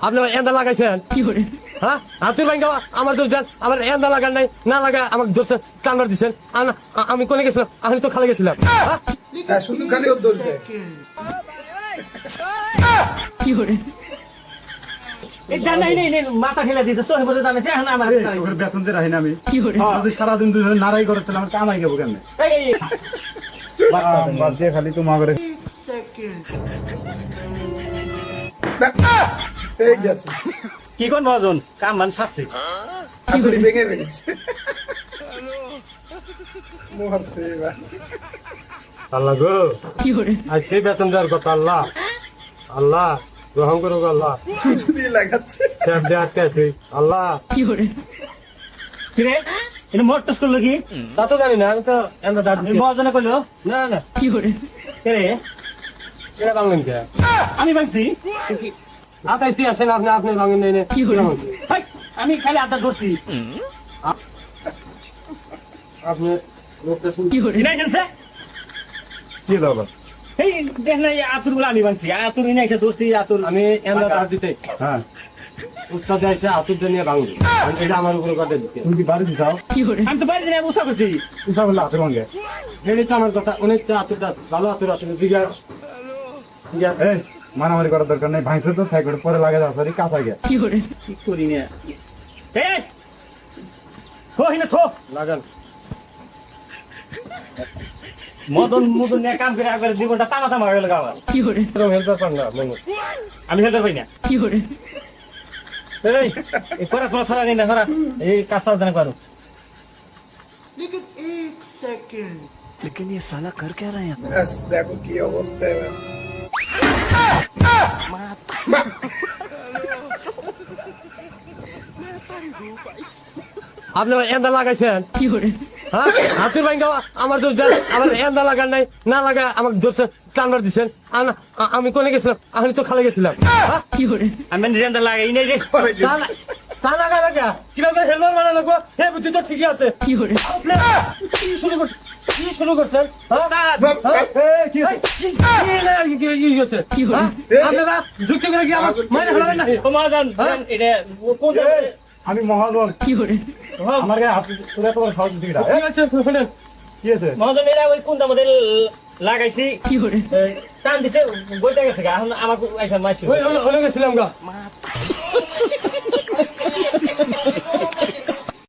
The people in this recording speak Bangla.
আপনি এন্দা লাগাইছেন হ্যাঁ হাতুর ভাঙ্গা আমার দোষ দেন আমার এন্দা লাগান নাই না লাগা আমাকে ধরছেন কান্নার দিচ্ছেন আমি কোনে গেছিলাম আমি তো খালে গেছিলাম হ্যাঁ শুধু খালি ওর দোষ দেয়। মাথা ঠেলে দিচ্ছে তোর বোঝে জানাচ্ছে এখন আমার বেতন দিয়ে রাখি না আমি যদি সারাদিন দুই ধরে নাড়াই করে তাহলে আমার কামাই যাবো কেন খালি তোমার করে গেছে কি কোন মহাজন কাম মান সারছে ভেঙে ফেলেছে মরছে এবার। আল্লাহ গো আজকে বেতন দেওয়ার কথা আল্লাহ আল্লাহ গ্রহণ করো গো আল্লাহ চুচু দিয়ে লাগাচ্ছে স্যাপ দেওয়ার তুই আল্লাহ কিরে এটা মোটস করলো কি তা তো জানি না আমি তো এন্দা দাঁত মহাজনে করলো না না কে রে এটা বাংলেন কে আমি ভাঙছি আতাইছি আছেন আপনি আপনি ভাঙেন নেই আমি খালি আতা ধরছি আপনি লোকটা শুনছি কি দাও এই দেখ না আতুর গুলো আমি ভাঙছি আতুর ইনে এসে ধরছি আতুর আমি এন্দা দাঁত দিতে হ্যাঁ উস্তাদ এসে আতুরটা নিয়ে ভাঙলি এটা আমার উপরে কাটে দিতে তুমি কি বাড়ি যাও আমি তো বাড়িতে উষা করছি উষা বললে হাতে ভাঙে এটাই তো আমার কথা অনেকটা আতুরটা ভালো আতুর আসলে জিগা এই মারামারি করার দরকার নেই ভাইসে তো থাই করে পরে লাগে যাও সরি কাঁচা গে কি করি না এই থো হিনে থো লাগান মদন মদন নিয়ে কাম করে একবার জীবনটা তামা তামা হয়ে গেল আমার এরকম হেল্পার পান না মানুষ আমি হেল্পার পাই না এই করা করা ছড়া দিন না করা এই কাজটা জানা পারো लेकिन ये साला कर क्या रहे हैं ব্যাস দেখো কি অবস্থা এবার আপনি এন্দা লাগাইছেন হ্যাঁ হাতুর ভাঙ্গা আমার দোষ দেন আমার এন্দা লাগান নাই না লাগা আমাকে ধরছেন কান্নার দিচ্ছেন আমি কোনে গেছিলাম আমি তো খালে গেছিলাম আমি এন্দা লাগাই নাই রে তা লাগা লাগা কিভাবে হেলমেট বানা লাগবো হে বুদ্ধি তো ঠিকই আছে আপনি কি শুরু করছেন আপনারা যুক্তি করে কি আমার মায়ের ফেলাবেন না ও মহাজন এটা কোন আমি মহাজন আমার গায়ে হাত তুলে তোমার সাহস দিকে কি আছে মহাজন এটা ওই কোনটা মধ্যে লাগাইছি টান দিতে বইটা গেছে গা এখন আমাকে এসে মাইছি গেছিলাম গা